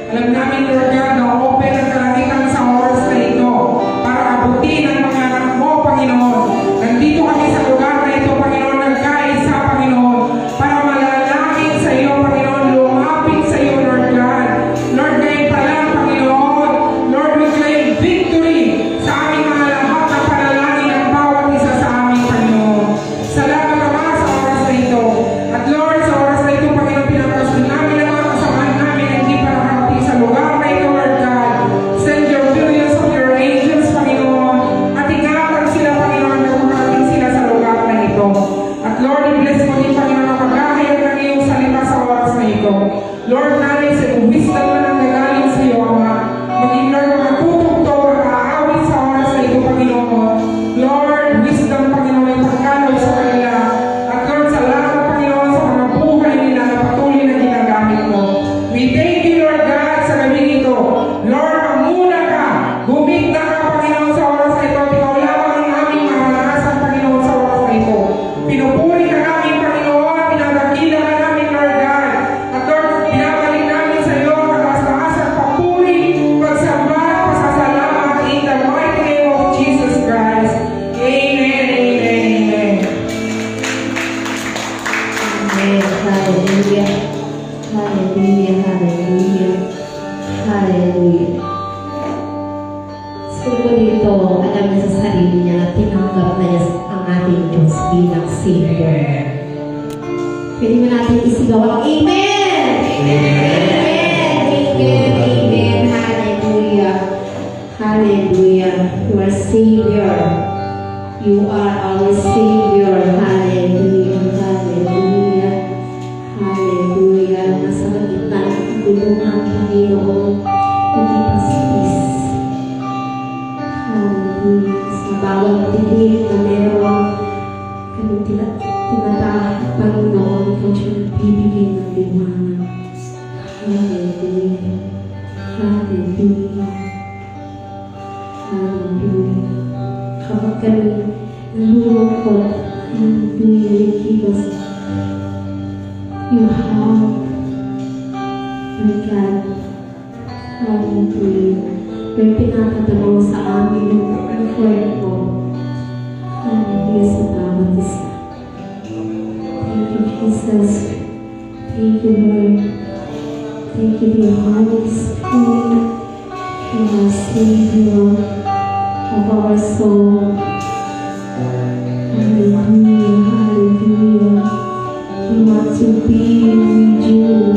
Alam namin, Lord God, na open ang kalangitan sa oras na ito para abutin ang mga anak mo, Panginoon. Nandito kami sa lugar na ito, Panginoon, nagkaisa, Panginoon, para malalangin sa iyo, Panginoon, lumapit sa iyo, Lord God. Lord, ngayon pa lang, Panginoon, Lord, we claim victory sa aming mga lahat na panalangin ng bawat isa sa aming, Panginoon. Salamat, Ama, sa oras na ito. At Lord, sa oras na ito, Panginoon, pinapasok namin ang mga kasamahan namin na hindi pa nakarating sa lugar na ito, Lord God. Send your billions of your angels, Panginoon, at ingatan sila, Panginoon, na makarating sila sa lugar na ito. At Lord, i-bless mo din, Panginoon, ang paghahayag ng iyong salita sa oras na ito. Lord, nanay, sa wisdom na nanggagaling sa iyo, Ama, maging, Lord, mga tutugtog at aawit sa oras na ito, Panginoon. Lord, wisdom, Panginoon, ay pagkalaw sa kanila. At Lord, salamat, Panginoon, sa mga buhay nila na patuloy na ginagamit mo. We thank you, Lord God, sa gabing ito. Lord, mamuna ka. Gumigna ka, Panginoon, sa oras na ito. Ikaw lamang ang aming mahalasan, Panginoon, sa oras na ito. Pinupuri ka namin, Panginoon. Pinagakila ka namin, Lord God. At Lord, binabalik namin sa iyo ang kataas-taas at papuri, pagsamba at pasasalamat in the mighty name of Jesus Christ. Amen, amen, amen. Amen. Hallelujah. Hallelujah. Hallelujah. Hallelujah. Siguro po dito, alam niya sa sarili niya na tinanggap na niya ang ating Diyos bilang Savior. Pwede mo natin isigaw ang Amen! Amen! Amen! Amen! Hallelujah! Hallelujah! You are Savior. You are our Savior. Hallelujah! Hallelujah! Hallelujah! Nasa gitna ng tulungan, Panginoon, hindi paspis. Hallelujah! Sa bawat dilim na meron, kami tinatahak, Panginoon, ikaw siya nagbibigay ng liwanag. Hallelujah! Hallelujah! Hallelujah! Kapag kami nalulungkot, hallelujah, because you have, my God, hallelujah, may pinatatabaw sa amin yung word mo. Hallelujah sa bawat isa. Thank you, Jesus. Thank you, Lord. Thank you, dear Holy Spirit. You are Savior of our soul. Hallelujah, hallelujah. We want to be with you.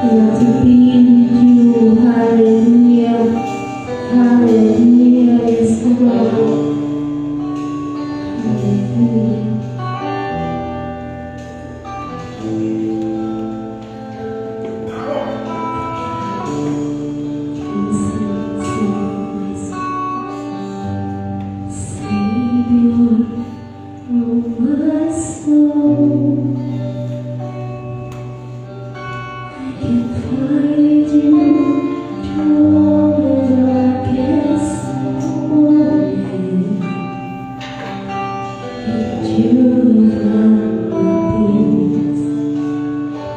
We want to be with you. Hallelujah. Hallelujah. Yes, Lord. Hallelujah. Savior of my soul, I can find you through the darkest moment. But you have my peace,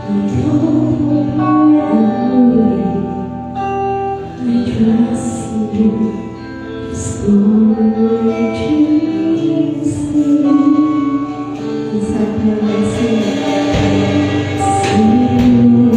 my hope and I trust in you. Slowly chasing, as I pass it, Savior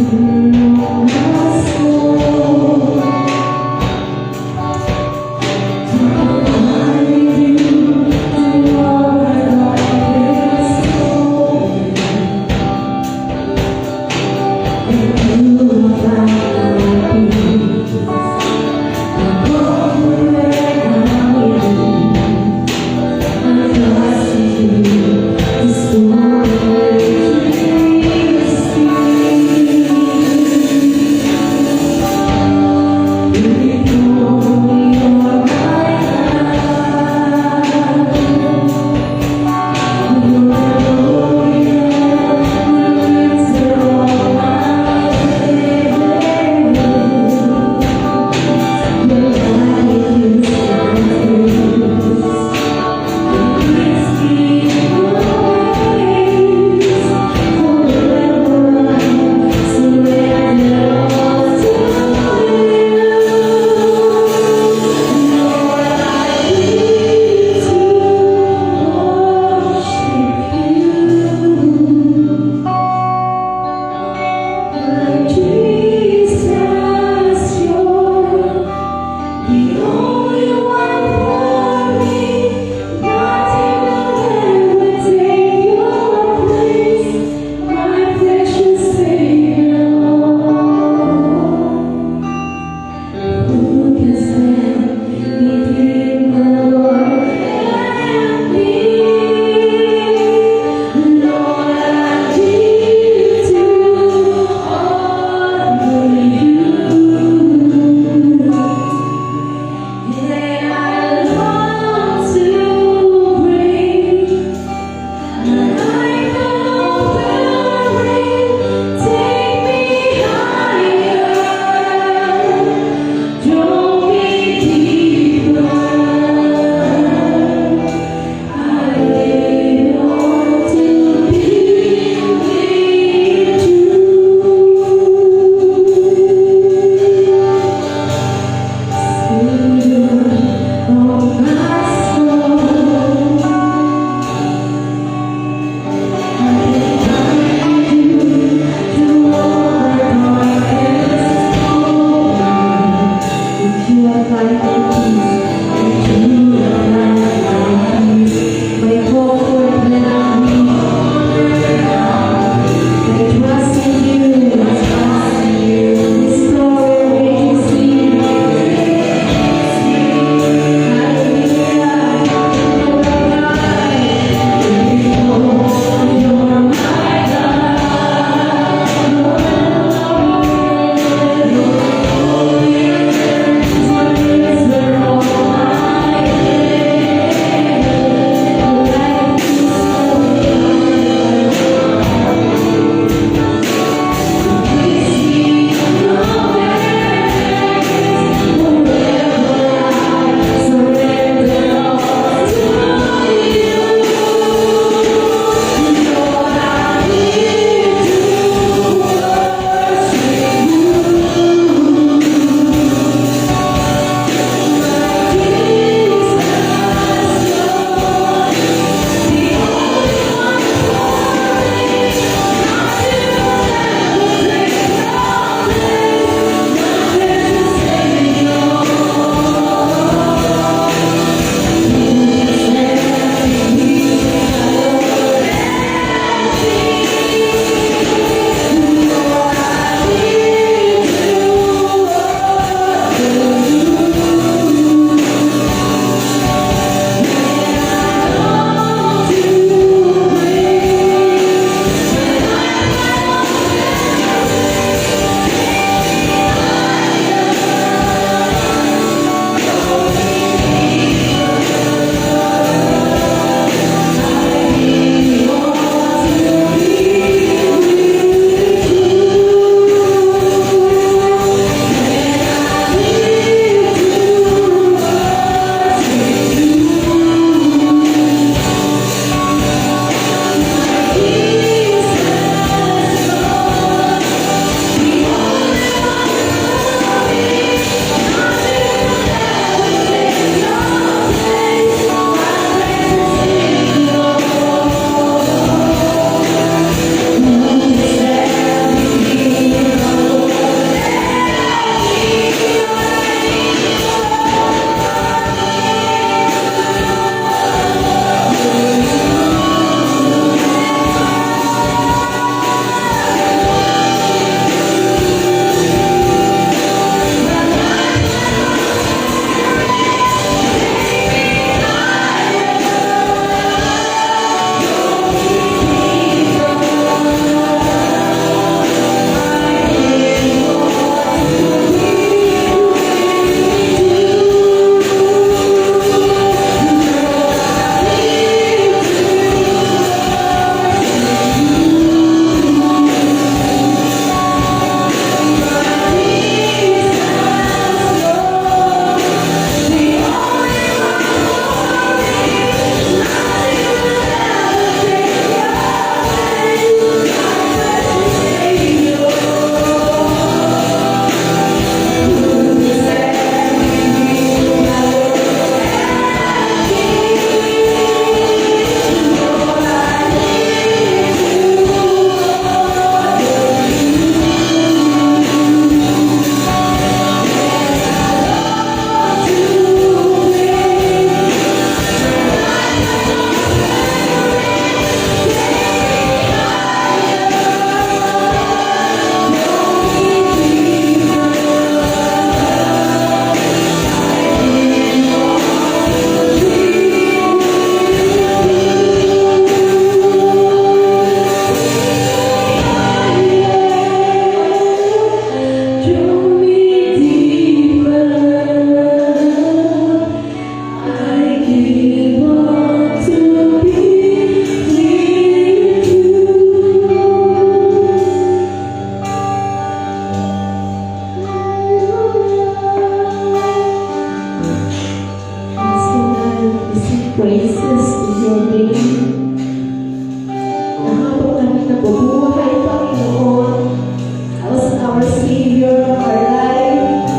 our Savior of our life.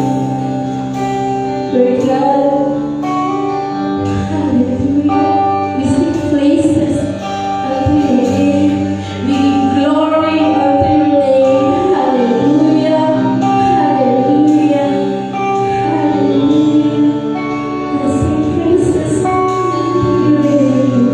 Lord God, hallelujah. We sing praises unto your name. We give glory unto your name. Hallelujah. Hallelujah. Hallelujah. We sing praises unto your name.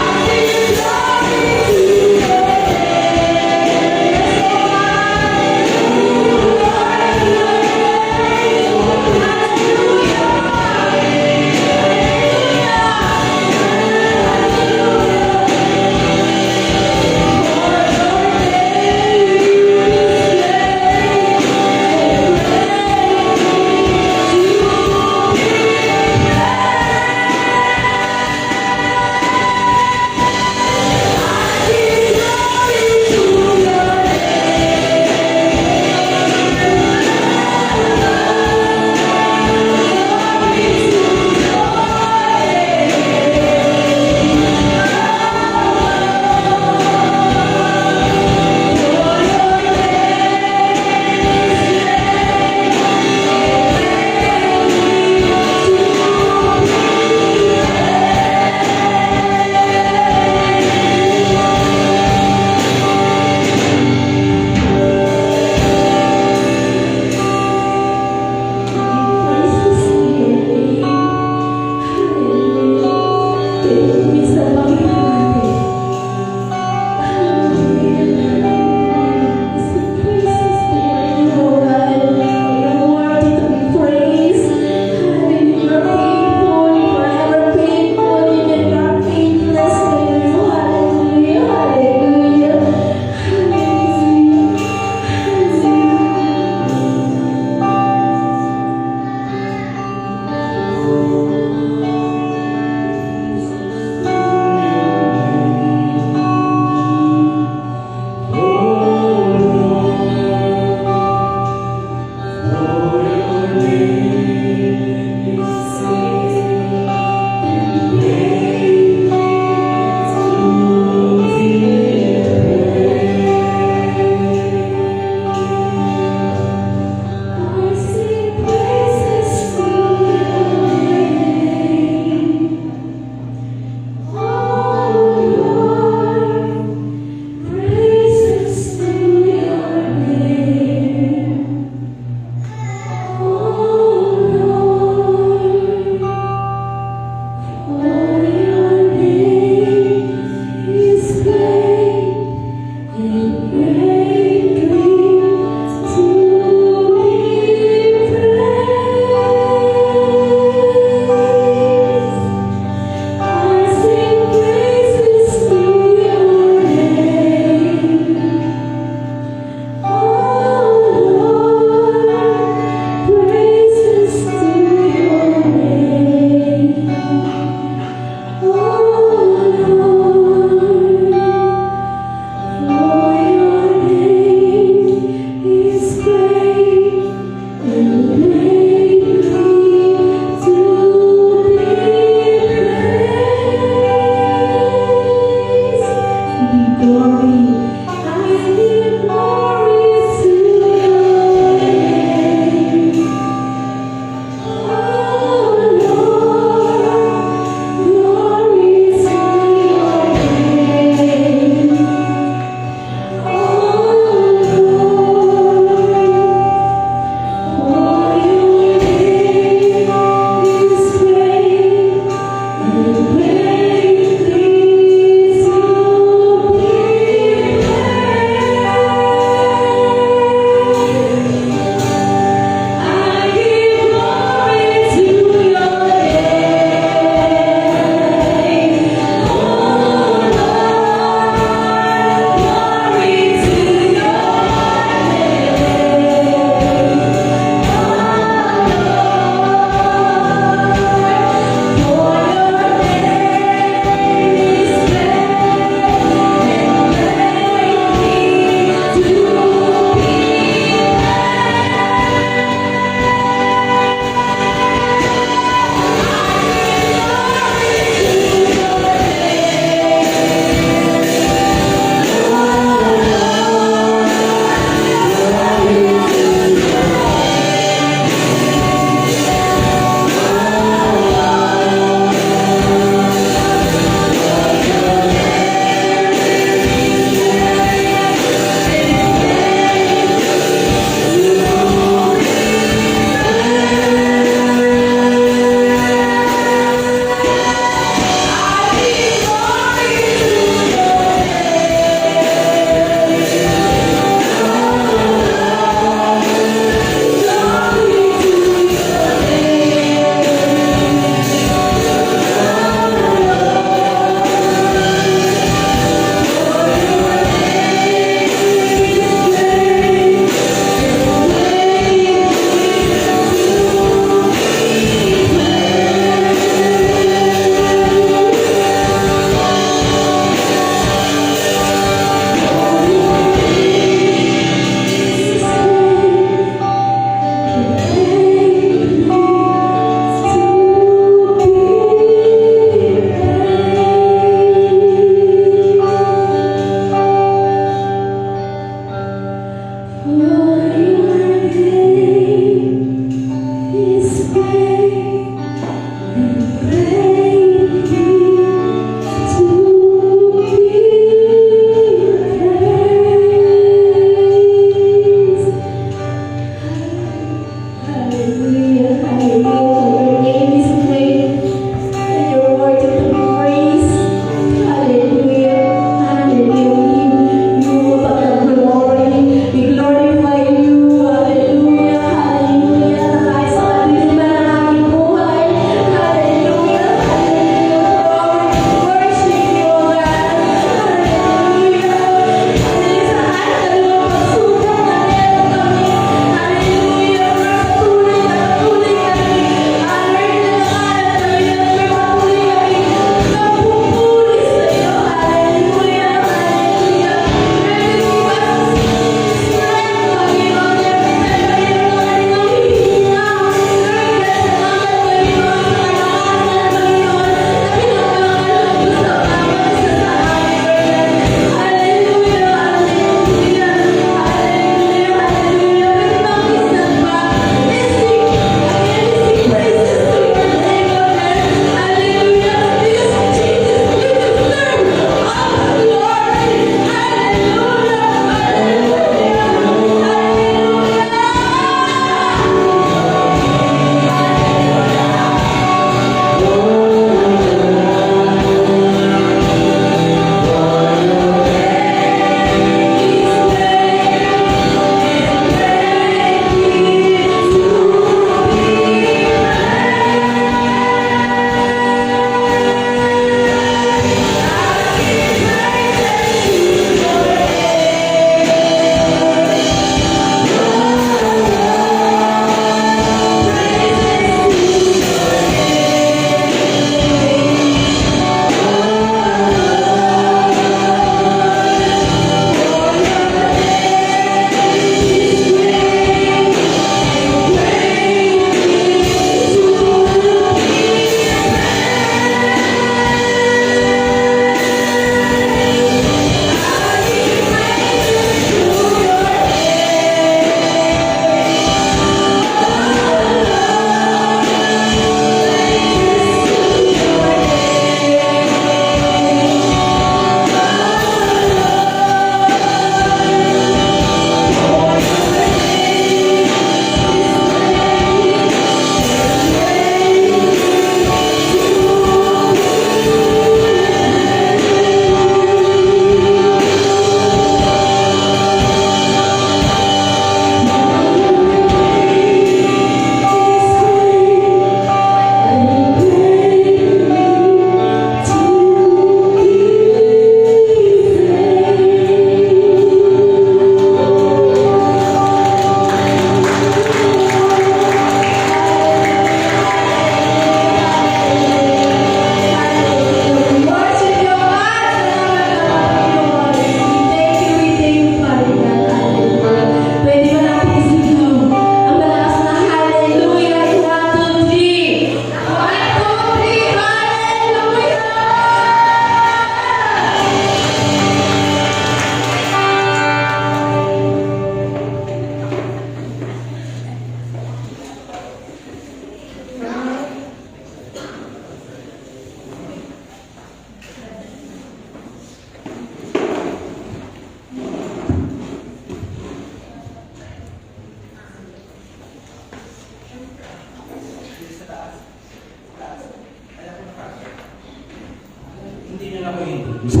i-introduce.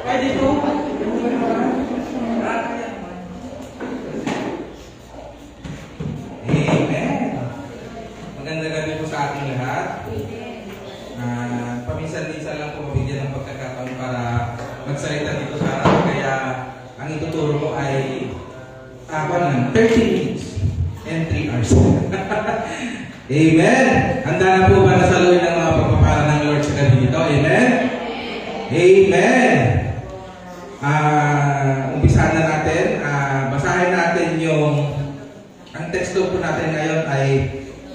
Pwede po. Amen. Magandang gabi po sa ating lahat. Paminsan-minsan lang po mabigyan ng pagkakataon para magsalita dito sa harap. Kaya ang ituturo ko ay 30 minutes and 3 hours. Amen. Handa na po ba na saluhin ng mga pagpapala ng Lord sa gabi nito? Amen. Amen. Umpisahan na natin. Basahin natin ang teksto po natin ngayon ay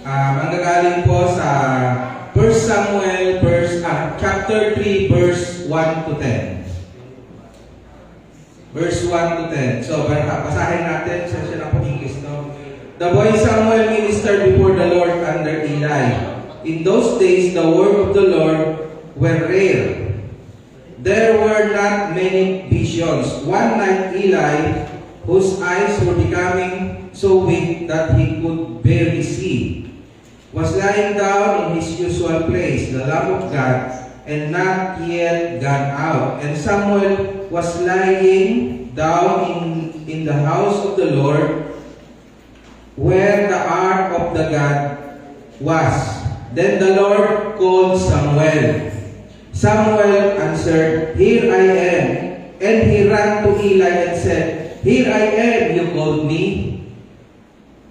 manggagaling po sa 1 Samuel chapter 3 verse 1 to 10. Verse 1 to 10. So, basahin natin. Session na po English, no? The boy Samuel ministered before the Lord under Eli. In those days, the word of the Lord were rare. There were not many visions. One night, Eli, whose eyes were becoming so weak that he could barely see, was lying down in his usual place, the Lamb of God, and not yet gone out. And Samuel was lying down in the house of the Lord, where the ark of the God was. Then the Lord called Samuel. Samuel answered, "Here I am." And he ran to Eli and said, "Here I am, you called me."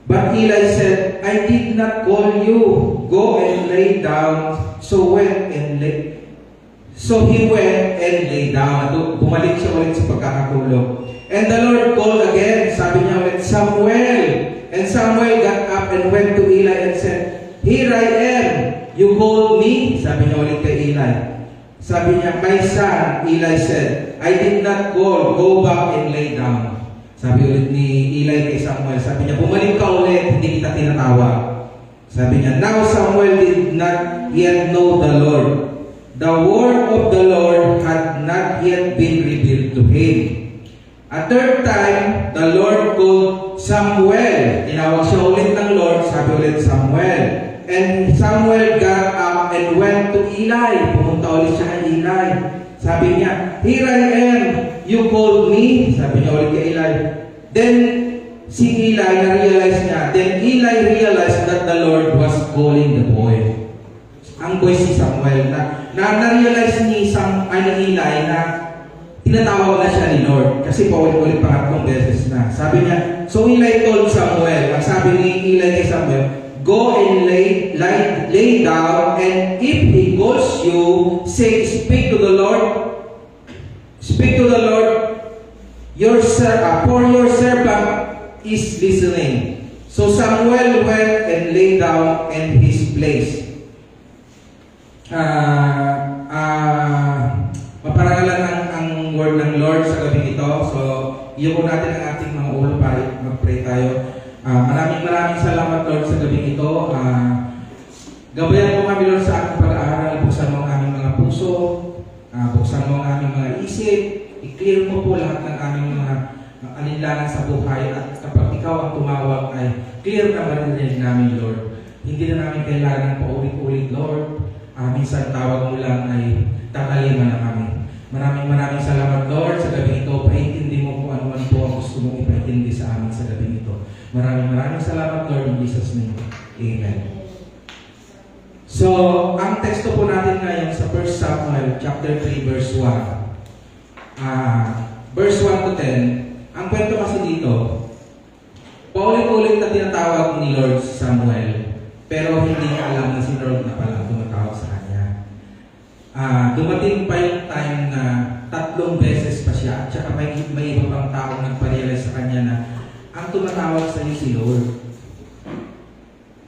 But Eli said, "I did not call you. Go and lay down." So he went and lay down. Bumalik siya ulit sa pagkakatulog. And the Lord called again. Sabi niya ulit, "Samuel." And Samuel got up and went to Eli and said, "Here I am. You called me?" Sabi niya ulit kay Eli. Sabi niya, "My son," Eli said, "I did not call. Go back and lay down." Sabi ulit ni Eli kay Samuel, sabi niya, "Bumalik ka ulit, hindi kita tinatawag." Sabi niya, "Now Samuel did not yet know the Lord. The word of the Lord had not yet been revealed to him." A third time, the Lord called Samuel. Tinawag siya ulit ng Lord, sabi ulit Samuel. And Samuel got up and went to Eli. Pumunta ulit siya kay Eli. Sabi niya, "Here I am. You called me." Sabi niya ulit kay Eli. Then, si Eli na-realize niya. Then Eli realized that the Lord was calling the boy. Ang boy si Samuel. Na-realize ni Eli na tinatawag na siya ni Lord. Kasi paulit-ulit pangatlong beses na. Sabi niya, so Eli told Samuel. Ang sabi ni Eli kay Samuel, "Go and lay down, and if he calls you, say, speak to the Lord. Speak to the Lord, for your servant is listening." So Samuel went and lay down in his place. Maparangalan ang word ng Lord sa gabi ito. So, iyon natin ang ating mga ulo para mag-pray tayo. Maraming salamat, Lord, sa gabi ito. Gabayan mo kami, Lord, sa ating pag-aaral. Buksan mo ang aming mga puso. Buksan mo ang aming mga isip. I-clear mo po lahat ng aming mga alinlangan sa buhay. At kapag ikaw ang tumawag, ay clear na marinig namin, Lord. Hindi na namin kailangan paulit-ulit, Lord. Minsan tawag mo lang ay tatalima na kami. Maraming salamat, Lord, sa gabi ito. Paintindi mo kung ano man po ang gusto mong ipaintindi sa amin sa gabi ito. Maraming salamat, Lord, in Jesus' name. Amen. So, ang teksto po natin ngayon sa 1 Samuel chapter 3 verse 1. Verse 1 to 10. Ang kwento kasi dito, paulit-ulit na tinatawag ni Lord si Samuel, pero hindi niya alam na si Lord na pala tumatawag sa kanya. Dumating pa yung time na 3 beses pa siya, at saka may iba pang taong nagparealize sa kanya na ang tumatawag sa iyo si Lord.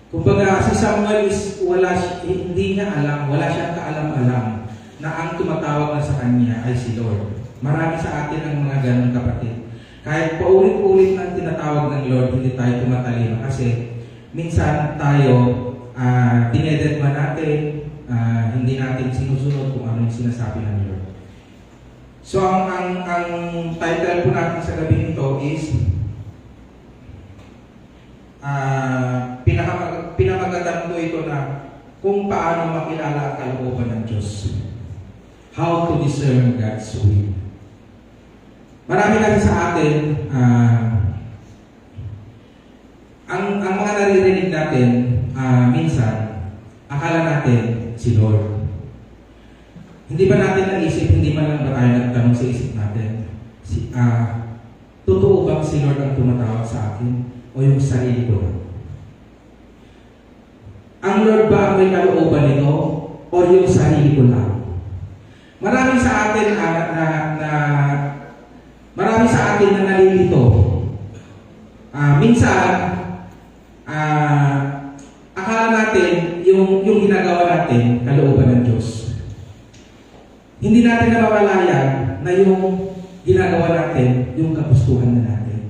Kumbaga, si Samuel hindi niya alam, wala siyang kaalam-alam na ang tumatawag na sa kanya ay si Lord. Marami sa atin ang mga ganun, kapatid. Kahit paulit-ulit nang tinatawag ng Lord, hindi tayo tumatalima kasi minsan tayo dinededma natin, hindi natin sinusunod kung ano yung sinasabi ng Lord. So, ang title po natin sa gabi nito is pinamagatan ko ito na kung paano makilala ang kalooban ng Diyos. how to discern God's will. Marami kasi sa atin, ang mga naririnig natin, minsan, akala natin si Lord. Hindi ba natin naisip, hindi man lang ba tayo nagtanong sa isip natin, totoo bang si Lord ang tumatawag sa akin o yung sarili ko? Ang Lord ba ang may kalooban nito o yung sarili ko lang? Marami sa atin marami sa atin na nalilito. Minsan, akala natin yung ginagawa natin kalooban ng Diyos. Hindi natin namamalayan na yung ginagawa natin yung kagustuhan na natin.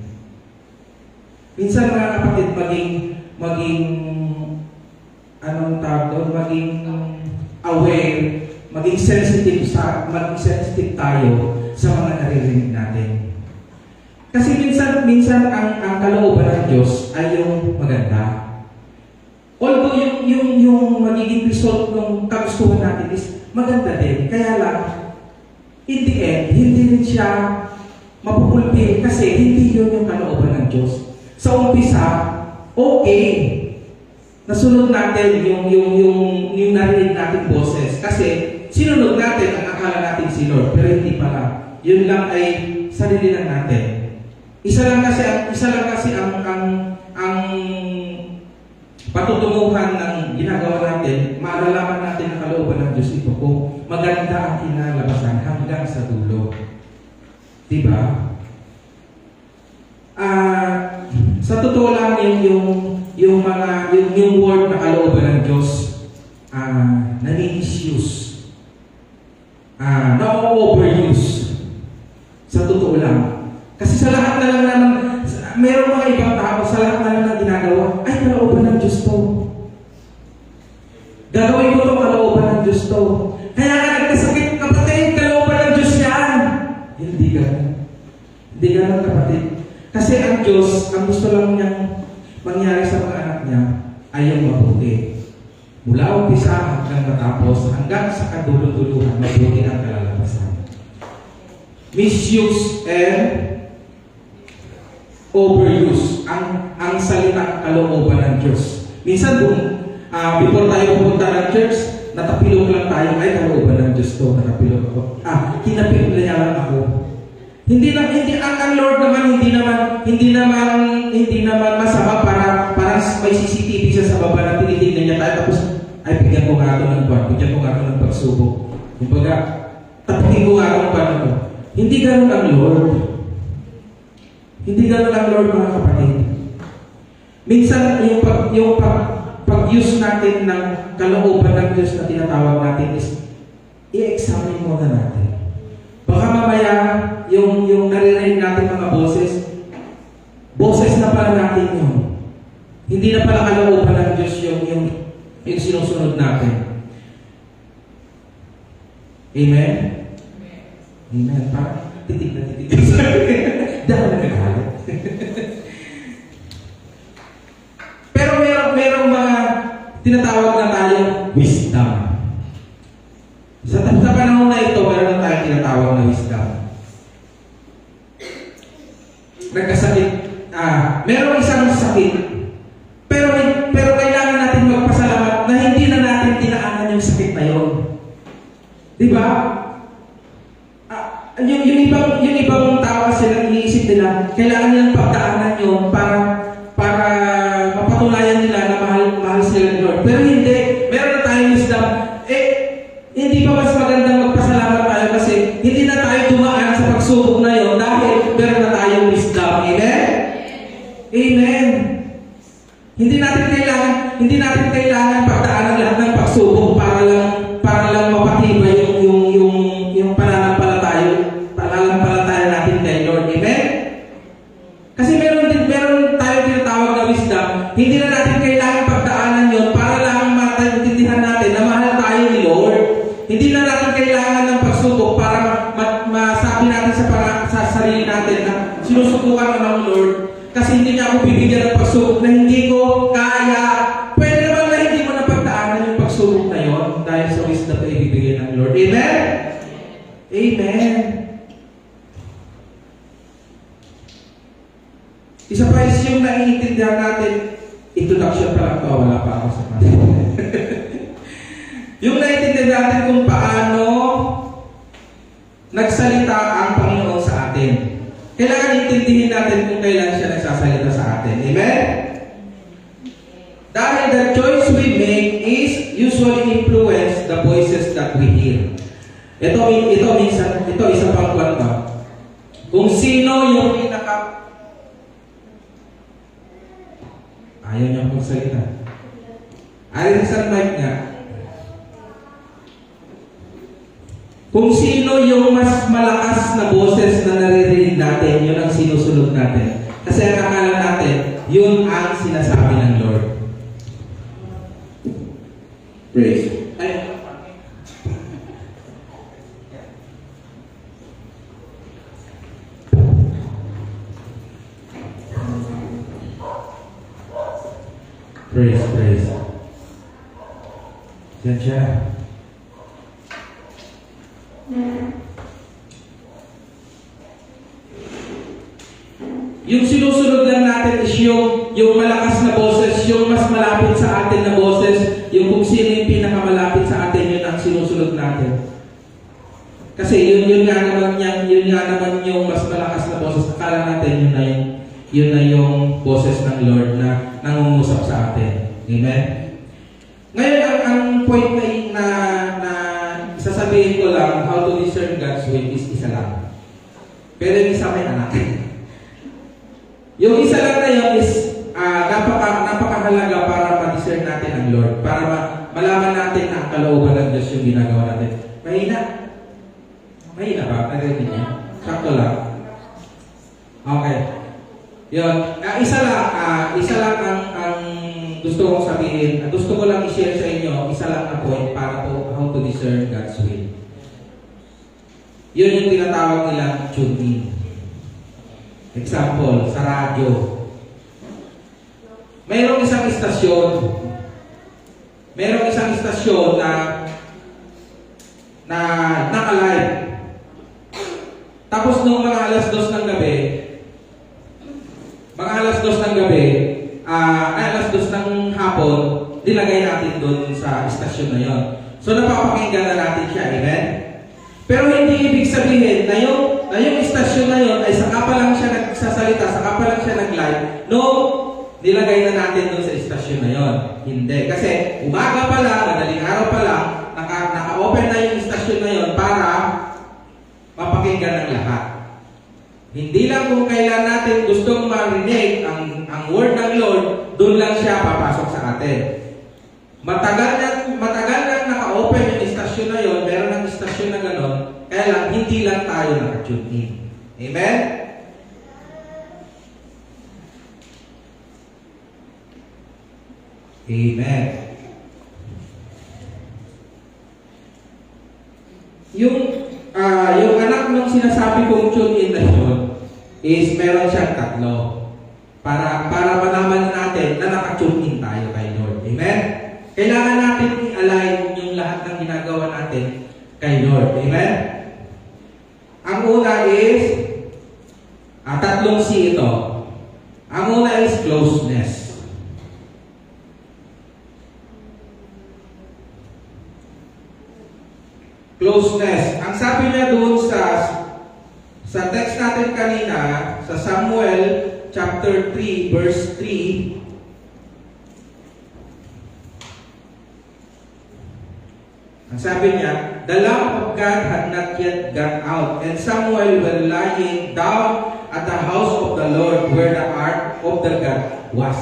Minsan mga kapatid, maging anong tawag doon, maging aware, maging sensitive tayo sa mga naririnig natin. Kasi minsan ang kalooban ng Diyos ay yung maganda. Although yung magiging result ng kagustuhan natin is maganda din. Kaya lang, in the end, hindi rin siya mapupulpil kasi hindi yun yung kalooban ng Diyos. Sa umpisa, okay. Nasunod natin yung narinig natin boses. Kasi sinunod natin ang akala natin si Lord. Pero hindi pala. Yun lang ay sarili lang natin. Isa lang kasi ang patutunguhan ng ginagawa natin, malalaman natin ang kalooban ng Diyos ito kung maganda ang kinalabasan hanggang sa dulo. Diba? Sa totoo lang yung word na kalooban ng Diyos nani-misuse. Na-overuse. Sa totoo lang. Kasi sa lahat na lang naman, mayroong mga ibang tao, sa lahat na lang na ginagawa, ay kalooban ng Diyos to. Gagawin ko itong kalooban ng Diyos to. Kaya nga nagkasakit, kapatid, kalooban ng Diyos yan. Hindi ganun. Hindi ganun, kapatid. Kasi ang Diyos, ang gusto lang niyang mangyari sa mga anak niya, ay yung mabuti. Mula umpisa hanggang matapos, hanggang sa kadulo-duluhan, mabuti ang kalalabasan. Misuse and overuse ang salitang kalooban ng Diyos. Minsan before tayo pupunta ng church, natapilok lang tayo, ay kalooban ng Diyos to, natapilok ako. Kinapilok na lang ako. Hindi ang Lord naman hindi naman masama para may CCTV siya sa baba na tinitignan niya tayo tapos ay bigyan ko nga ito ng buwan, bigyan ko nga ito ng pagsubok. Kumbaga, tapukin ko nga ito ng buwan ito. Hindi ganun ang Lord. Hindi ganun ang Lord, mga kapatid. Minsan, yung pag-use natin ng kalooban ng Diyos na tinatawag natin is i-examine muna natin. Baka mamaya, yung naririnig natin mga boses na pala natin yun. Hindi na pala kalooban ng Diyos yung sinusunod natin. Amen? Amen. Parang titig na. Dahil nagagalit. Pero merong mga tinatawag na tayo wisdom. Sa panahon na ito, meron na tayong tinatawag na wisdom. Nagkasakit. Merong isang sakit. Pero kailangan natin magpasalamat na hindi na natin tinaanan yung sakit na yun. Diba? Yung ibang tao kasi nag-iisip nila, kailangan nilang pagdaanan yun para mapatunayan nila na mahal sila ni Lord. Pero hindi, meron na tayong wisdom. Hindi ba mas magandang magpasalamat tayo kasi hindi na tayo dumaan sa pagsubok na yun dahil meron na tayong wisdom. Amen? Amen. Hindi natin kailangan pagdaanan lahat ng pagsubok para lang mapatibay yung pananampalataya natin kay Lord. Amen? Kasi meron tayo tinatawag na wisdom. Hindi na natin kailangan pagdaanan yun para lang maintindihan natin na mahal tayo ni Lord. Hindi na natin kailangan ng pagsubok para masabi natin sa sarili natin na sinusubukan ng Lord kasi hindi niya ako bibigyan ng pagsubok na hindi ko kaya. Pwede naman na hindi mo napagdaanan yung pagsubok na yon dahil sa wisdom na ibibigay ng Lord. Amen? Amen. Isa pa is yung naiintindihan natin, introduction pa lang to, wala pa ako sa mga. Yung naiintindihan natin kung paano nagsalita ang Panginoon sa atin. Kailangan intindihin natin kung kailan siya nagsasalita sa atin. Amen? Dahil the choice we make is usually influence the voices that we hear. Ito isa pang kwento. Kung sino yung ayaw niya magsalita. Ayaw sa mic nga. Kung sino yung mas malakas na boses na naririnig natin, yun ang sinusunod natin. Kasi ang akala natin, yun ang sinasabi ng Lord. Praise. Praise. Yan siya. Yung sinusunod lang natin is yung malakas na boses, yung mas malapit sa atin na boses, yung kung sino yung pinakamalapit sa atin, yun ang sinusunod natin. Kasi yun nga naman yung mas malakas na boses. Akala natin yun na yung boses ng Lord na nangungusap sa atin. Amen? Ngayon, ang point na sasabihin ko lang, how to discern God's will is isa lang. Pero yung isa may anak. Yung isa lang na yun is napakahalaga para ma-discern natin ang Lord. Para malaman natin na ang kalooban ng Diyos yung ginagawa natin. Mahina ba? Narinig niya? Sakto lang. Okay. Yun. Isa lang ang gusto kong sabihin. Gusto ko lang i-share sa inyo, isa lang na point para po how to discern God's will. Yun yung tinatawag nilang tune in. Example, sa radyo. Mayroong isang istasyon na naka-live. Tapos nung mga alas 2 ng gabi, alas 2 ng hapon, nilagay natin doon sa istasyon na yon. So napapakinggan na natin siya, amen? Pero hindi ibig sabihin na yung istasyon na yon ay saka pa lang siya nagsasalita, saka pa lang siya nag-live, no, nilagay na natin doon sa istasyon na yon. Hindi. Kasi umaga pa lang, madaling araw pa lang, naka-open na yung istasyon na yon para mapakinggan ng lahat. Hindi lang kung kailan natin gustong marinig ang word ng Lord, doon lang siya papasok sa atin. Matagal nang naka-open yung istasyon na yon, meron ng istasyon na gano'n, kaya lang, hindi lang tayo naka-tune in. Amen? Amen. Yung anak ng sinasabi kong tune in na yun is meron siyang 3 para malaman natin na naka-tune in tayo kay Lord. Amen? Kailangan natin i-align yung lahat ng ginagawa natin kay Lord. Amen? Ang una is 3 C ito. Ang una is closeness. Closeness. Ang sabi niya doon sa text natin kanina, sa Samuel chapter 3, verse 3, ang sabi niya, the lamp of God had not yet gone out, and Samuel was lying down at the house of the Lord where the ark of the God was.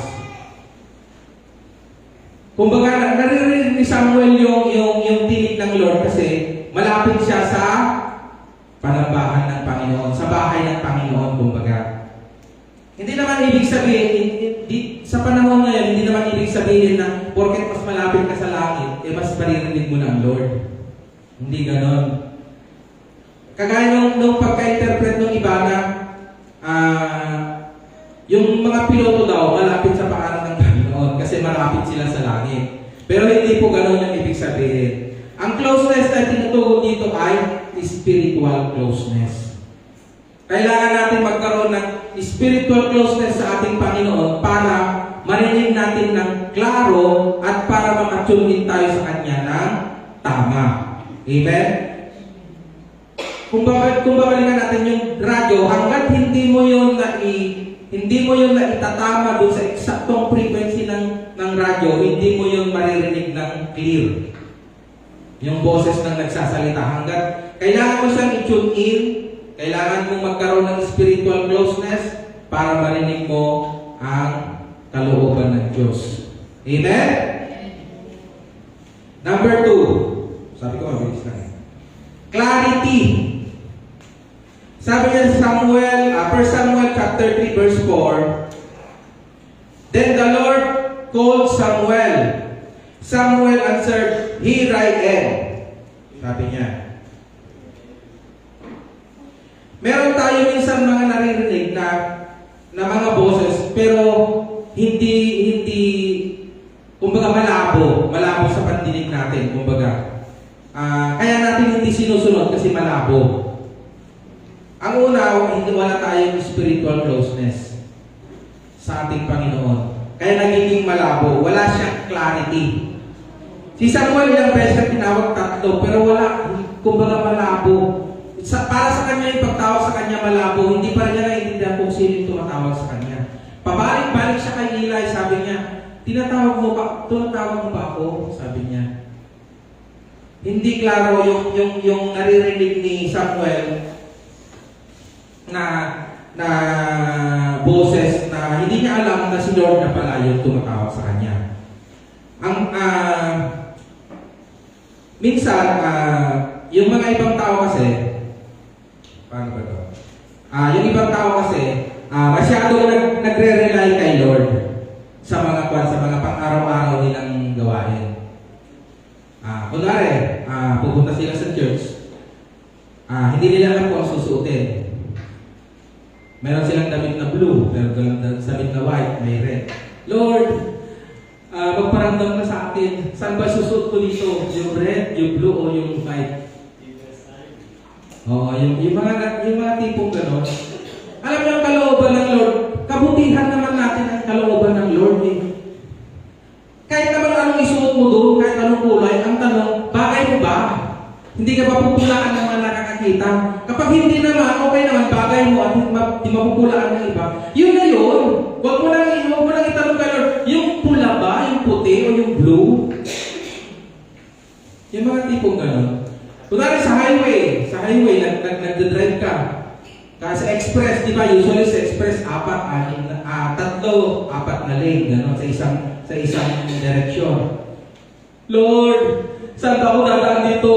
Kumbaga, naririnig ni Samuel yung tinig ng Lord kasi malapit siya sa panambahan ng Panginoon, sa bahay ng Panginoon, kumbaga. Hindi naman ibig sabihin, sa panahon ngayon, hindi naman ibig sabihin na porket mas malapit ka sa langit, mas maririnig mo ng Lord. Hindi ganon. Kagaya nung pagka-interpret ng iba na yung mga piloto daw malapit sa pangalan ng Panginoon kasi malapit sila sa langit. Pero hindi po ganon yung ibig sabihin. Ang closeness na tinutugon dito ay spiritual closeness. Kailangan natin magkaroon ng spiritual closeness sa ating Panginoon para marinig natin ng klaro at para makatune din tayo sa Kanya ng tama. Amen? Kung babalikan natin yung radyo, hanggat hindi mo yun na itatama doon sa eksaktong frequency ng radyo, hindi mo yun maririnig ng clear. Yung boses ng nagsasalita. Hanggat kailangan mo siyang i-tune in, kailangan mong magkaroon ng spiritual closeness para marinig mo ang kalooban ng Diyos. Amen? Number 2. Sabi ko, mabilis lang. Clarity. Sabi niya sa 1 Samuel chapter 3 verse 4, Then the Lord called Samuel. Samuel answered, Here I am. Sabi niya. Meron tayo minsan mga naririnig na mga boses, pero hindi kumbaga malabo sa pandinig natin, kumbaga. Kaya natin hindi sinusunod kasi malabo. Ang una, hindi wala tayong spiritual closeness sa ating Panginoon. Kaya nagiging malabo. Wala siyang clarity. Si Samuel ilang beses tinawag 3, pero wala, kumbaga malabo. Para sa kanya yung pagtawag sa kanya malabo, hindi pa rin niya naiintindihan kung sino yung tumatawag sa kanya. Pabalik-balik siya kay Eli, sabi niya, tinatawag mo ba ako? Sabi niya. Hindi klaro yung naririnig ni Samuel na boses na hindi niya alam na si Lord na pala yung tumatawag sa kanya. Minsan, yung mga ibang tao kasi, paano ba ito? Yung ibang tao kasi, masyadong nagre-rely kay Lord sa mga pang-araw-araw nilang gawain. Kunwari, pupunta sila sa church, hindi nila alam kung ang susuotin. Meron silang damit na blue, meron damit na white, may red. Lord, magparamdam ka sa akin. Saan ba susuot ko dito? Yung red, yung blue, o yung white? Yung mga tipong gano'n. Alam mo ang kalooban ng Lord, kabutihan naman natin ang kalooban ng Lord. Kahit naman anong isuot mo doon, kahit anong kulay, ang tanong, bagay mo ba? Hindi ka ba pupulaan ng mga nakakakita? Kapag hindi naman, okay naman, bagay mo at di mapupulaan ng iba, yun na yun. Huwag mo lang itanong kay Lord, yung pula ba, yung puti, o yung blue? Yung mga tipong gano'n. Kunwari sa highway, nagdadrive ka. Sa express, di ba, usually sa express, 3, 4 na lane, gano'n, sa isang direksyon. Lord, saan ba ako dadaan dito?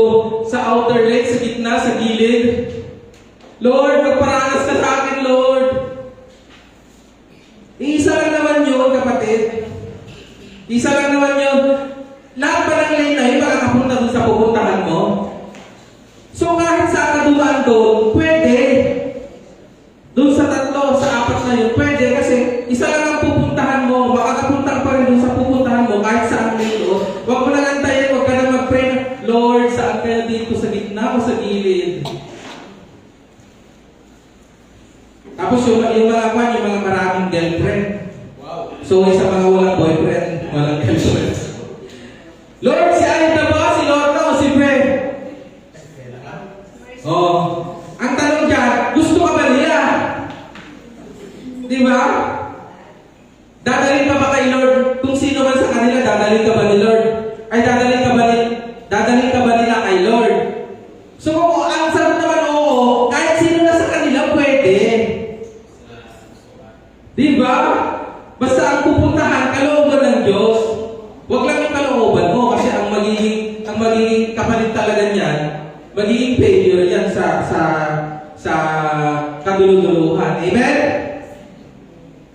Sa outer lane, sa gitna, sa gilid? Lord, magparanas ka sa akin, Lord. Isa lang naman yun, kapatid. Isa lang naman yun. Lahat ba ng lane na yun, makakapunta dun sa pupuntahan mo? So kahit sa kadumaan doon, pwede. Doon sa 3, sa 4 na yun, pwede. Kasi isa lang ang pupuntahan mo, makakapunta pa rin doon sa pupuntahan mo, kahit saan lane doon. Huwag mo lang antayin, huwag ka na mag-pray na, Lord, saan kaya dito, sa gitna o sa gilid? Tapos yung mga maraming girlfriend. Wow. So sa mga walang boyfriend, walang girlfriend. Lord, si Ayun na ba? Si Lorna o si Fred? Ang tanong dyan, gusto ka ba nila? Di ba? Dadalhin ka ba kay Lord? Kung sino man sa kanila, dadalhin ka ba ni Lord? Ay, dadalhin ka ba nila kay Lord? So, ang sagot naman, oo, kahit sino na sa kanila, pwede. Di ba? Basta ang pupuntahan, kalooban ng Diyos. Huwag lang yung kalooban mo kasi ang magiging kapalit talaga niyan, magiging failure yan sa kaduluduluhan. Amen?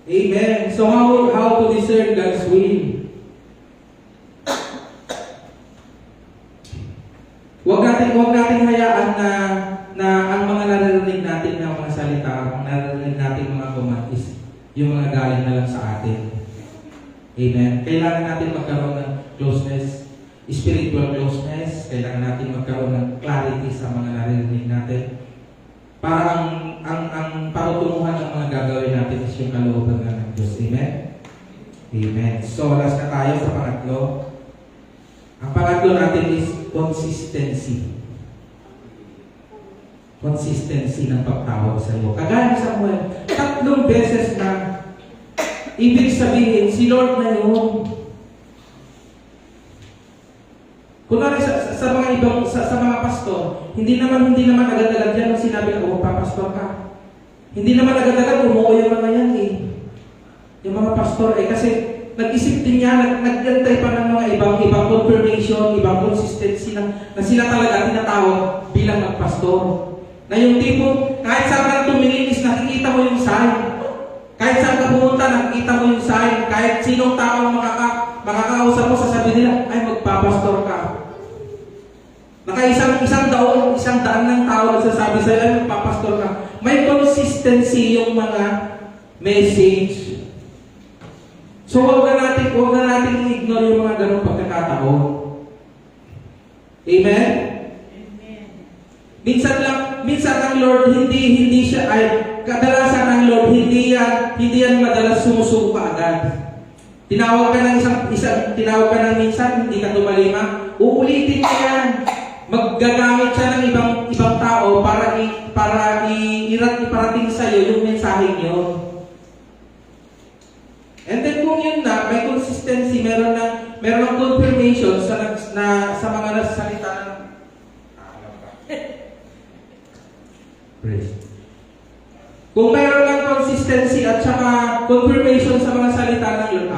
Amen. So how to discern God's will? Huwag natin hayaan na ang mga naririnig natin na mga salita, ang naririnig natin mga command is yung mga galing na lang sa atin. Amen. Kailangan natin magkaroon ng closeness spiritual closeness, kailangan natin magkaroon ng clarity sa mga naririnig natin. Para ang patutunguhan ng mga gagawin natin is yung kalooban ng Diyos. Amen? Amen. So, last na tayo sa pangatlo. Ang pangatlo natin is consistency. Consistency ng pagtawag sa iyo. Kagaya ni Samuel, 3 beses na ibig sabihin, si Lord na yun. Kunwari sa mga ibang, sa mga pastor, hindi naman agad-agad yan nung sinabi na, papastor ka. Hindi naman agad-agad, umuwi yung mga yan eh. Yung mga pastor eh, kasi nag-isip din niya, naggantay pa ng mga ibang confirmation, ibang consistency na sila talaga tinatawag bilang magpastor. Na yung tipo, kahit saan ka tumingin is nakikita mo yung sign. Kahit saan ka pumunta, nakikita mo yung sign. Kahit sinong taong makakausap mo, sasabihin nila, ay magpapastor ka. Isang daan ng tao nagsasabi sa'yo, ay magpapastor ka. May consistency yung mga message. So huwag na natin i-ignore yung mga ganong pagkakataon. Amen? Minsan ang Lord hindi siya ay kadalasan ang Lord hindi yan madalas sumusuko agad. Tinawag ka ng minsan hindi ka tumalima, uulitin ka yan. Maggagamit siya ng ibang tao para iparating sa iyo yung mensahe niyo. And then kung yun na, may consistency, meron ng confirmation sa mga nasasalita ng praise. Kung mayroon ng consistency at saka confirmation sa mga salita ng Lord,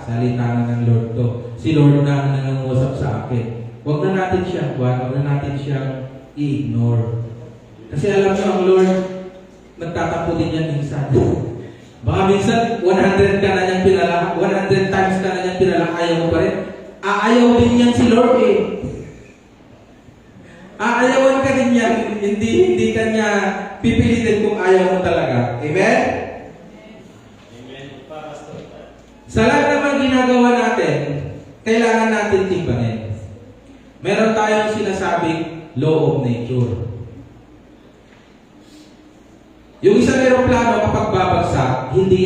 salita na ng Lord to. Si Lord na ang nangungusap sa akin. Huwag na natin siyang i-ignore. Kasi alam nyo, ang Lord, nagtatampo din yan minsan. Baka minsan, 100 times ka na niyang pinala, ayaw mo pa rin. Aayaw din yan si Lord eh. Aayawan ka din yan, hindi ka niya pipilitin kung ayaw mo talaga. Amen? Amen. Pastor. Sa lahat naman ginagawa natin, kailangan natin timbangin. Meron tayong sinasabing law of nature. Yung isang aeroplano kapag babagsak, hindi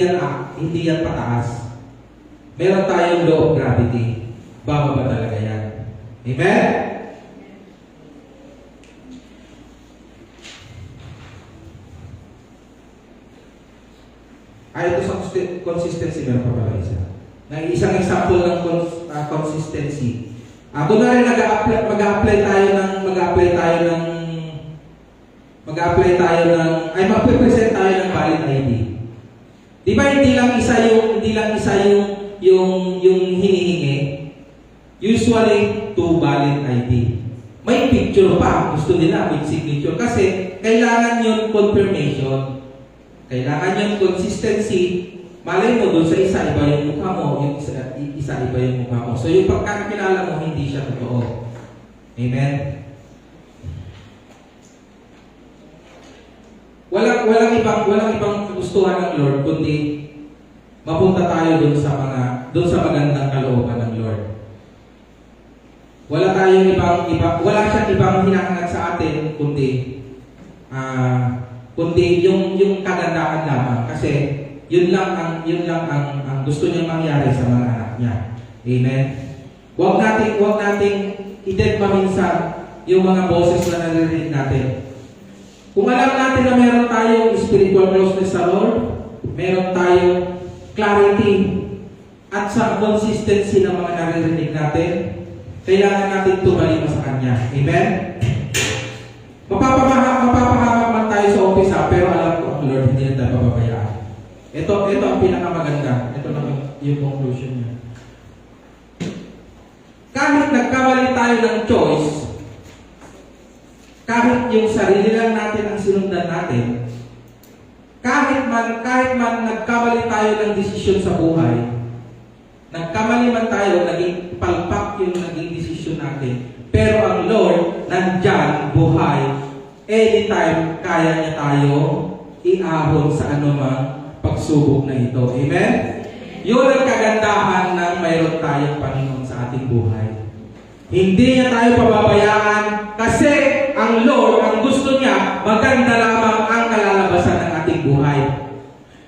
yan pataas. Meron tayong law of gravity. Bababa talaga yan. Amen? Ito sa consistency, meron pa pala isa. Isang example ng consistency. Kunwari mag-apply mag-present tayo ng valid ID. Di ba hindi lang isa yung hinihingi? Usually 2 valid ID. May picture pa, gusto nila with signature kasi kailangan yun confirmation. Kailangan yung consistency. Malay mo doon sa isa, iba yung mukha mo, yung isa iba yung mukha mo. So yung pagkakakilala mo, hindi siya totoo. Amen? Walang ibang kagustuhan ng Lord, kundi mapunta tayo doon sa magandang kalooban ng Lord. Wala siyang ibang hinahangad sa atin, kundi yung kagandahan lamang. Kasi yun lang ang gusto niyang mangyari sa mga anak niya. Amen? Huwag nating i-dead minsan yung mga boses na naririnig natin. Kung alam natin na meron tayong spiritual closeness sa Lord, meron tayong clarity at sa consistency ng mga naririnig natin, kailangan natin tumalima sa Kanya. Amen? Mapapahamak man tayo sa office pero alam ko ang Lord hindi na tayo pababayaan. Ito ang pinakamaganda. Ito naman yung conclusion niya. Kahit nagkamali tayo ng choice, kahit yung sarili lang natin ang sinundan natin, kahit man nagkamali tayo ng desisyon sa buhay, nagkamali man tayo, naging palpak yung naging desisyon natin, pero ang Lord, nandyan, buhay, anytime, kaya niya tayo iahon sa anumang pagsubok na ito. Amen? Yun ang kagandahan ng mayroon tayong Panginoon sa ating buhay. Hindi niya tayo pababayaan kasi ang Lord, ang gusto niya, maganda lamang ang kalalabasan ng ating buhay.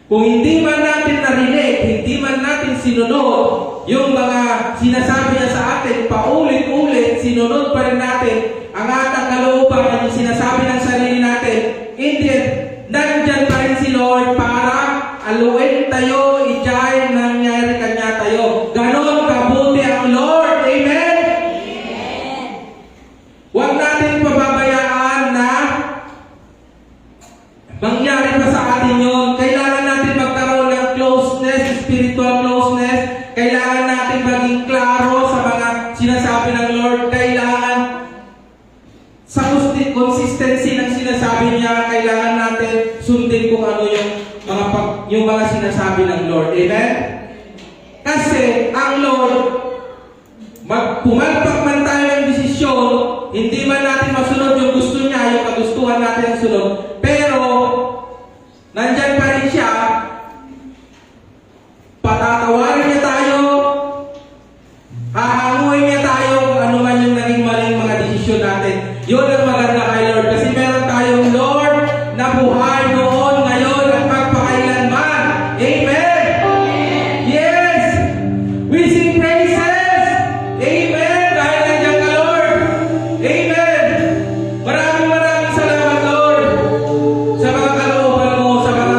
Kung hindi man natin narinig, hindi man natin sinunod yung mga sinasabi niya sa atin, paulit-ulit, sinunod pa rin natin ang atang kalooban at yung sinasabi ng sarili natin, indeed, nandyan pa rin si Lord para aluin tayo, ijay, nangyari kanya tayo. Ganon kabuti ang Lord. Amen? Huwag natin pababayaan na mangyari pa sa atin yun. Kailangan natin magkaroon ng closeness, spiritual closeness. Kailangan natin maging klaro sa mga sinasabi ng Lord. Kailangan sa consistency ng sinasabi niya, kailangan natin sundin kung ano yung mga sinasabi ng Lord. Amen? Kasi ang Lord, pumalpak man tayo ng desisyon, hindi man natin masunod yung gusto niya, yung kagustuhan natin ang sunod, pero nandyan pa rin siya, patatawarin niya tayo, hahanguin niya tayo kung ano man yung naging maling mga desisyon natin. Yun ang maganda kay Lord. Kasi meron tayong Lord na buhay noon, ngayon, at magpakailanman. Amen! Yes! We sing praises! Amen! Dahil nandiyan ka, Lord! Amen! Maraming salamat, Lord! Sa mga kalooban mo, sa mga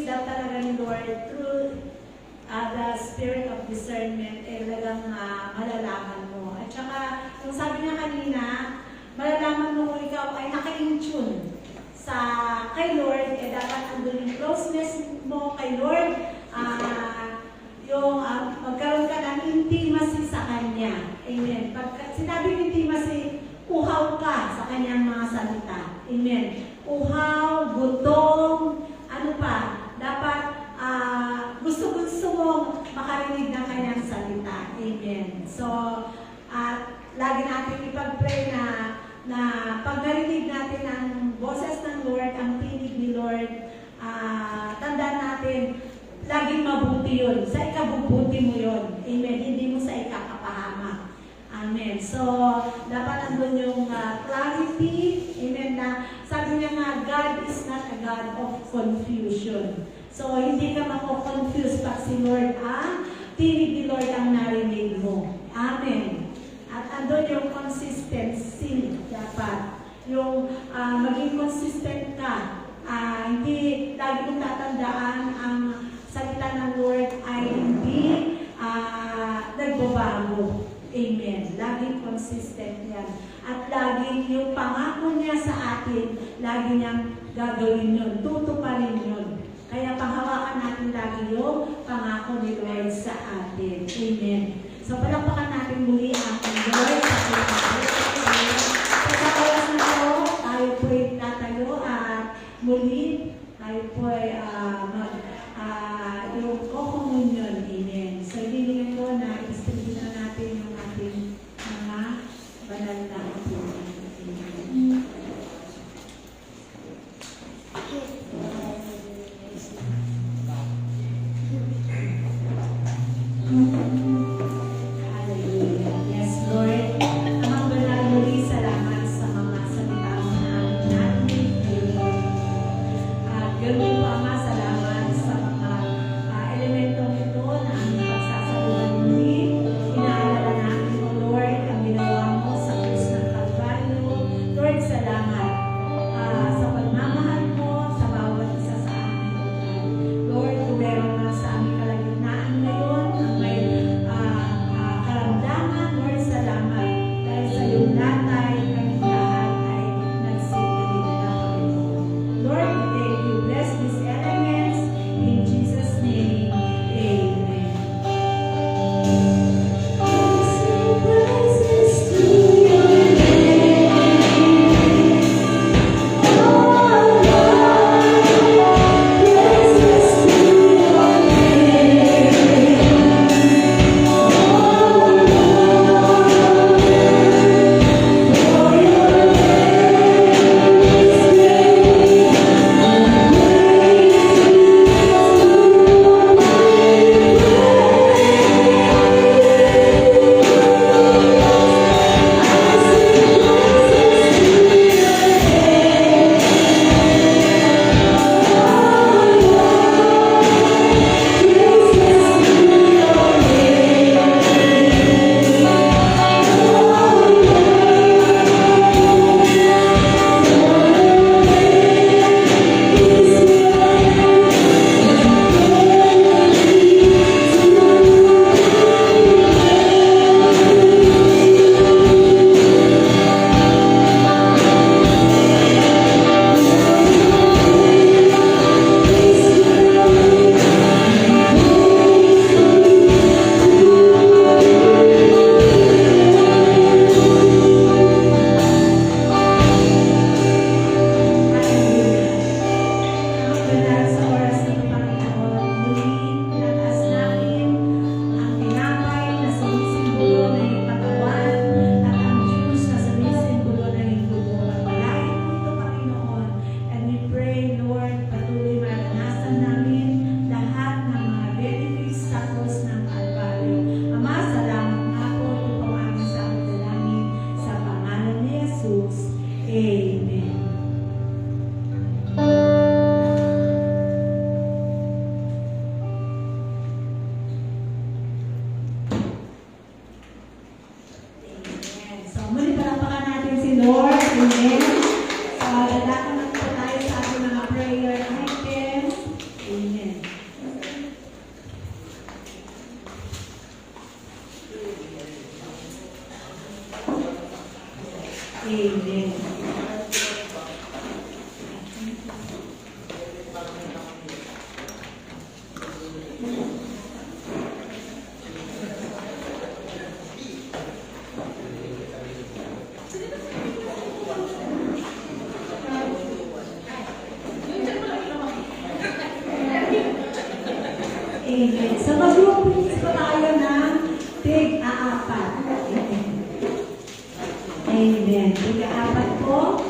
wisdom talaga ni Lord through the spirit of discernment, talagang malalaman mo. At saka, yung sabi niya kanina, malalaman mo kung ikaw ay naka-in-tune kay Lord, dapat andun yung closeness mo kay Lord, magkaroon ka ng intimacy sa Kanya. Amen. Pag sinabi intimacy, uhaw ka sa Kanyang mga salita. Amen. Uhaw, gutom, ano pa, dapat gusto-gusto mo makarinig ng Kanyang salita. Amen. So, lagi natin ipag-pray na pag narinig natin ang boses ng Lord, ang tinig ni Lord, tandaan natin, laging mabuti yun. Sa ikabubuti mo yun. Amen. Hindi mo sa ikakapahamak. Amen. So, dapat andun yung clarity. Amen. Na sabi niya nga, God is not a God of confusion. So, hindi ka mako-confuse pag si Lord tinig ni Lord ang narinig mo. Amen. At andun yung consistency dapat. Yung maging consistent ka. Hindi lagi mong tatandaan ang salita ng Lord ay hindi nagbabago. Amen. Laging consistent yan. At laging yung pangako niya sa atin, lagi niyang gagawin yun. Tutuparin yun. Kaya panghawakan natin lagi yung pangako ni Lord sa atin. Amen. So palakpakan natin muli ang Lord sa atin. Sa oras na ito, tayo po'y tatayo at muli tayo po'y yung co-communion. Amen. So hilingan ko na i-distribute na natin yung ating mga banal na atin. Amen. Hallelujah. Yes, Lord. Amang banal muli, salamat sa mga salita mo na natin. At ganoon po, Ama, salamat Amen. Amen. So mag-umpis pa tayo ng tig-aapat. Amen. Tig-aapat po.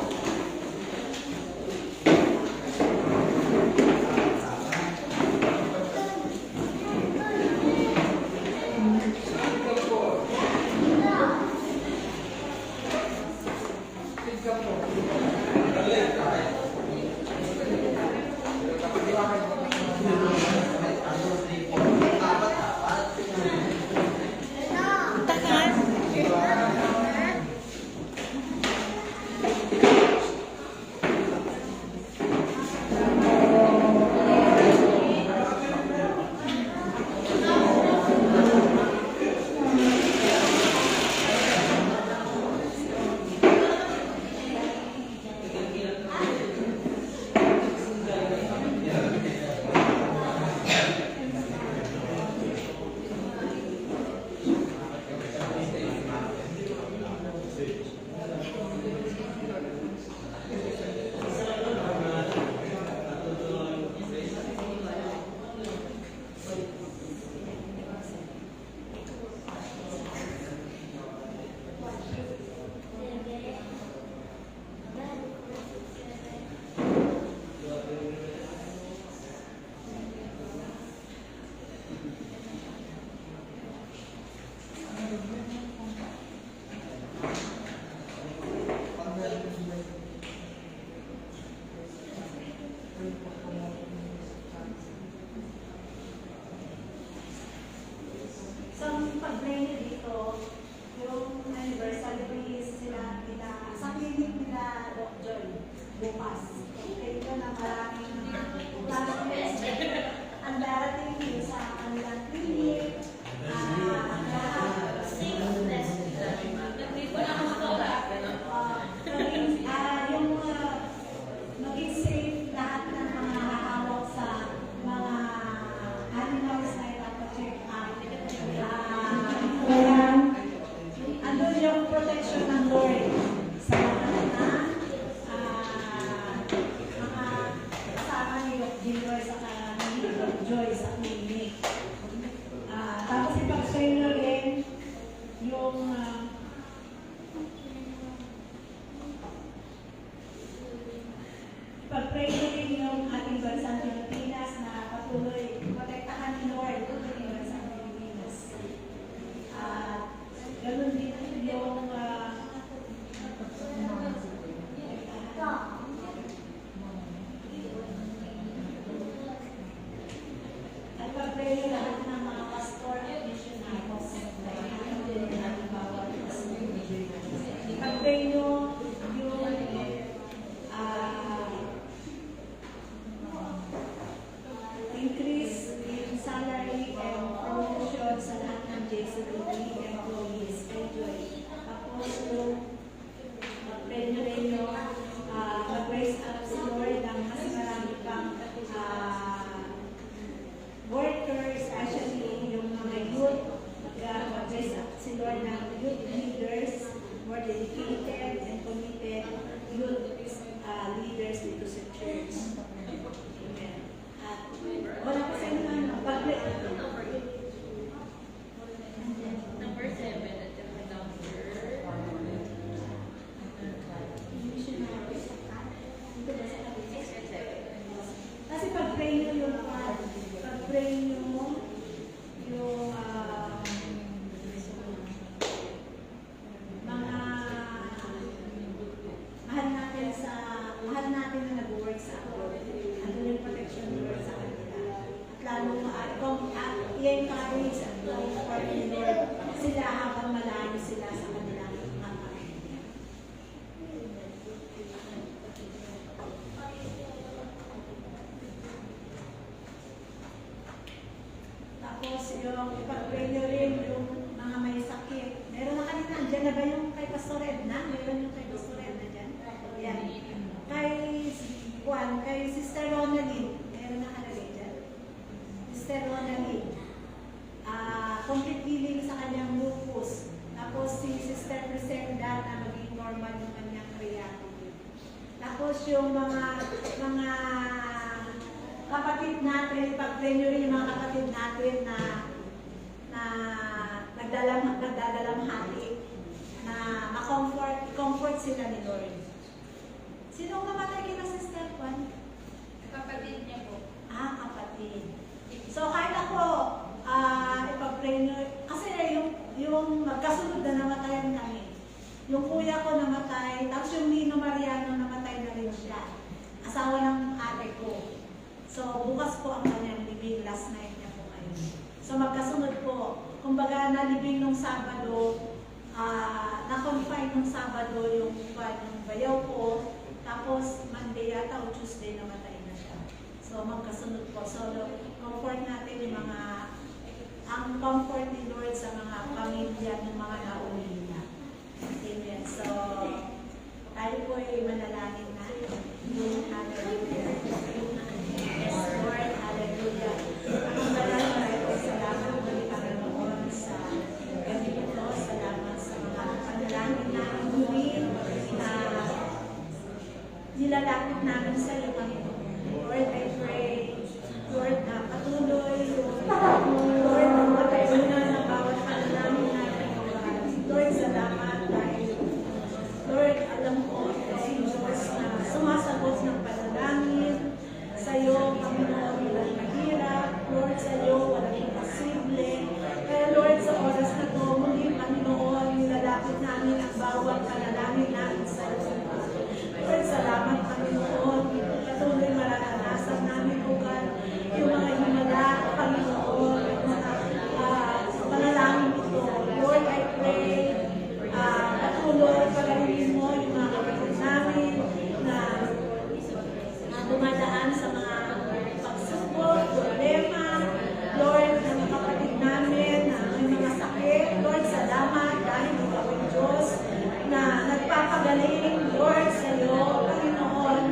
So, pag-pray niyo dito, yung anniversary is sila, sa clinic nila, Doc Joy, bukas. Okay, ito na maraming classmates. Ang darating din sa kanilang clinic. Maging safe lahat ng mga hahawak sa mga animals na ipapacheck out. Andun yung protection ng Lord sa lahat ng mga kasama ni Joy sa Joy sa clinic. Tapos ipag-pray nyo rin yung pag-pray nyo rin yung ating bansang Pilipinas na patuloy protektahan ni Lord yung ating bansang Pilipinas. Ganun din yung at pag-pray nyo lahat ng mga pastor at missionaries na inahin din natin bawat pastor. Pag-pray nyo yung increase in salary and promotion sa lahat ng JCPD employees. Enjoy. Tapos yung pag-pray nyo rin yung mag-raise up si Lord ng mas marami pang workers, actually yung mga youth, mag-raise up si Lord ng youth leaders, more dedicated and committed youth leaders dito sa church. Amen. At wala pa sa inyo, pag-pray. Number 7 at the number Kasi pag-pray nyo yung pag-pray nyo yung mga mahal natin na nag-work sa abroad. Ano yung protection Lord sa kanila. At lalo i-encourage at i-support ni Lord sila habang malayo sila sa kanilang mga pamilya. Tapos yung ipag-pray nyo rin yung mga may sakit. Meron na kanina, andyan na ba yung kay Pastor Edna? Meron yung kay Pastor yung mga kapatid natin, ipag-pray nyo rin yung mga kapatid natin na nagdadalamhati, na ma-comfort sila ni Lord. Sino ang namatay kina Sister Juan? Kapatid niya po. Kapatid. So, kahit ako, ipag-pray nyo, kasi yung magkasunod na namatayan kami. Yung kuya ko namatay, tapos yung Nino Mariano namatay na rin siya. Asawa ng ate ko. So, bukas po ang kanyang libing, last night niya po ngayon. So, magkasunod po. Kumbaga, nalibing nung Sabado, na-confine nung Sabado yung bayaw ko, tapos Monday yata o Tuesday namatay na siya. So, magkasunod po. So, comfort natin yung ang comfort ni Lord sa mga pamilya ng mga nauli na. Amen. So, tayo po ay manalangin na. Hallelujah. Yes, Lord. Hallelujah. Ang maraming salamat po ni Panginoon sa gabi ito. Salamat sa mga panalangin na muli na nilalapit namin sa iyo, Panginoon. Lord, I pray, Lord, na patuloy, Lord, na matayunan ng bawat panalangin natin. Lord, salamat dahil, Lord, alam ko, ikaw si Diyos na sumasagot ng panalangin. Sa iyo, Panginoon, walang mahirap. Lord, sa iyo, walang imposible. Kaya, Lord, sa oras na ito, muli, Panginoon, nilalapit namin ang bawat panalangin namin sa iyo. Lord, salamat, Panginoon. Patuloy mararanasan namin, O God, yung mga himala, Panginoon, yung mga panalangin ito. Lord, I pray, patuloy, pagalingin mo yung mga kapatid namin na dumadaan sa mga pagsubok, problema. Lord, ng mga kapatid namin na may mga sakit. Lord, salamat dahil ikaw ang Diyos na nagpapagaling. Lord, sa iyo, Panginoon,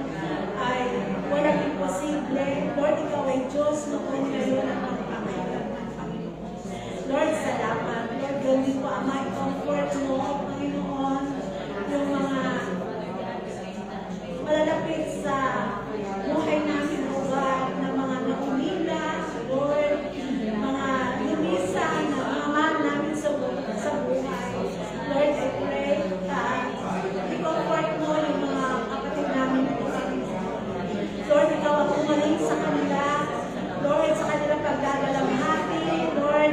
ay walang imposible. Lord, ikaw ay Diyos noon ngayon ang magpapagaling ng Panginoon. Lord, salamat. Lord, gawin ko, Ama, i-comfort mo, Panginoon, yung mga malalapit sa buhay namin, O God, na mga naumila, Lord, mga lumisan na mga mahal namin sa buhay. Lord, I pray i-comfort mo yung mga kapatid namin na Panginoon. Lord, ikaw ang umaling sa kanila. Lord, sa kanilang pagdadalamhati. Lord,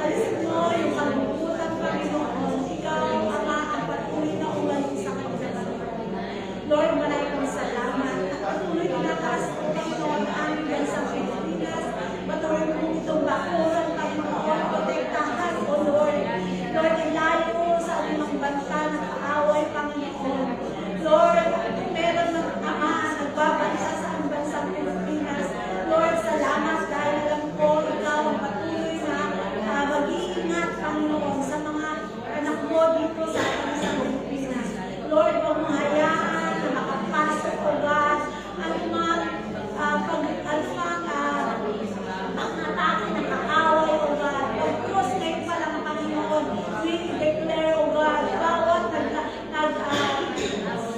alisin mo yung kalungkutan, Panginoon. Ikaw, Ama, ang patuloy na umaling sa kanila. Lord, maraming salamat. At patuloy tinataas mo, Panginoon, ang aming bansang Pilipinas. Patuloy mo itong bakuran, Panginoon. Protektahan, O Lord. Lord, ilayo sa anumang banta ng kaaway, Panginoon. Lord, meron ng Ama nagbabansa sa aming bansang Pilipinas. Lord, salamat dahil alam ko, ikaw ang patuloy na mag-iingat, Panginoon, sa mga anak mo dito sa bansang Pilipinas. Lord, huwag mo hayaan na makapasok, O God, ang mga ang atake ng kaaway, O God. Pag-cross ngayon pa lang, Panginoon, we declare, O God, bawat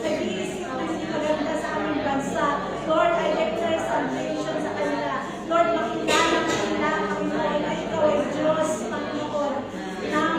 nag-iisip na hindi maganda sa aming bansa. Lord, I declare salvation sa kanila. Lord, makilala kanila, Panginoon, na ikaw ay Diyos, Panginoon, na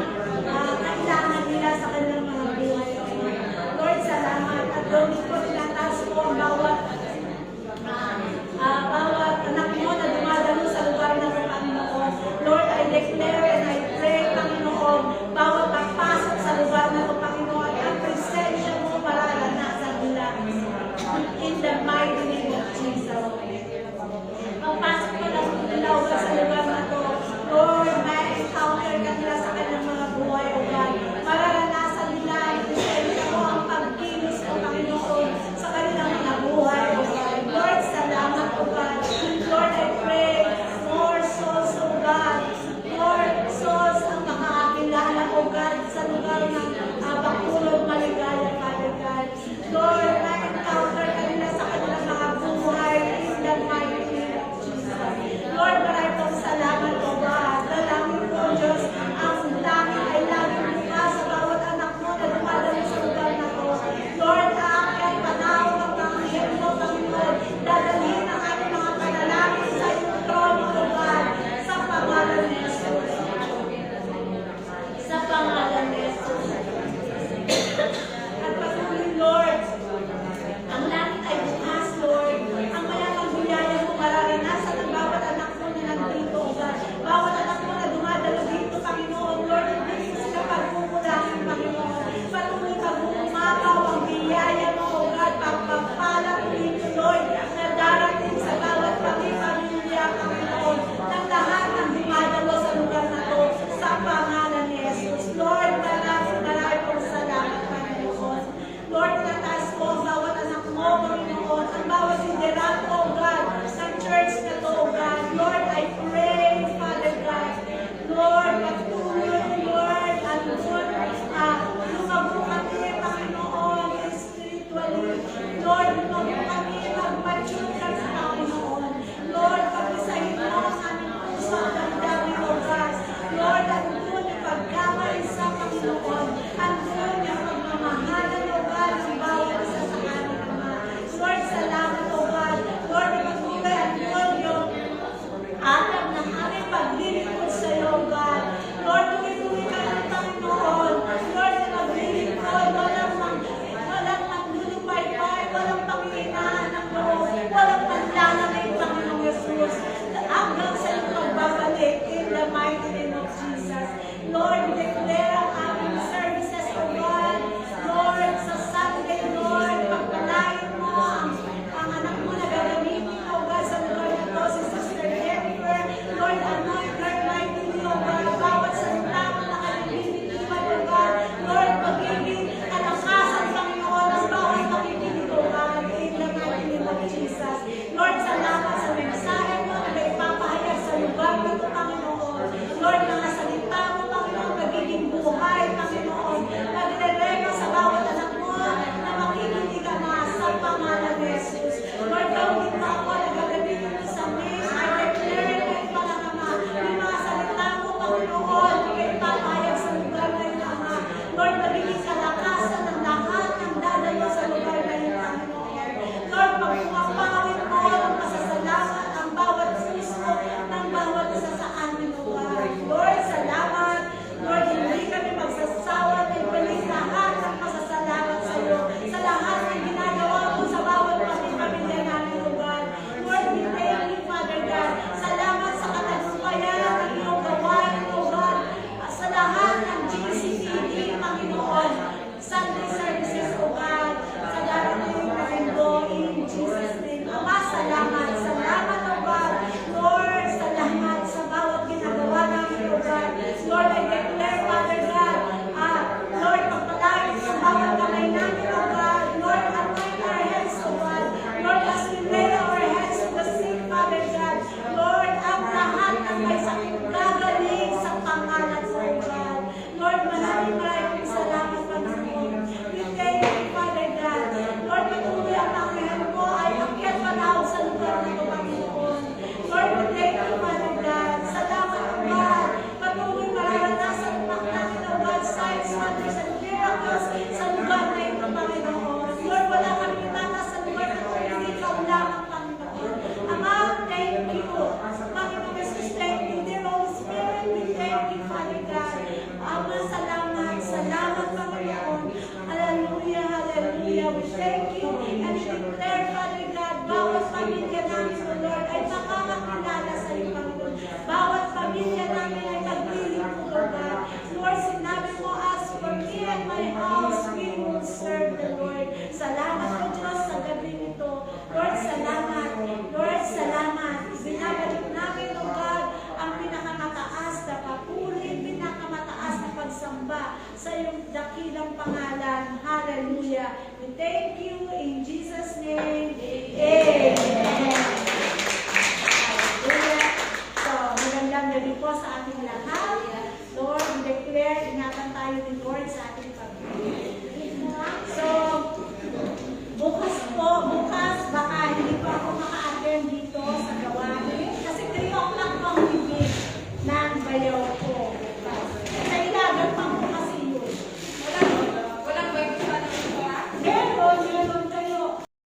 Hallelujah. We thank you.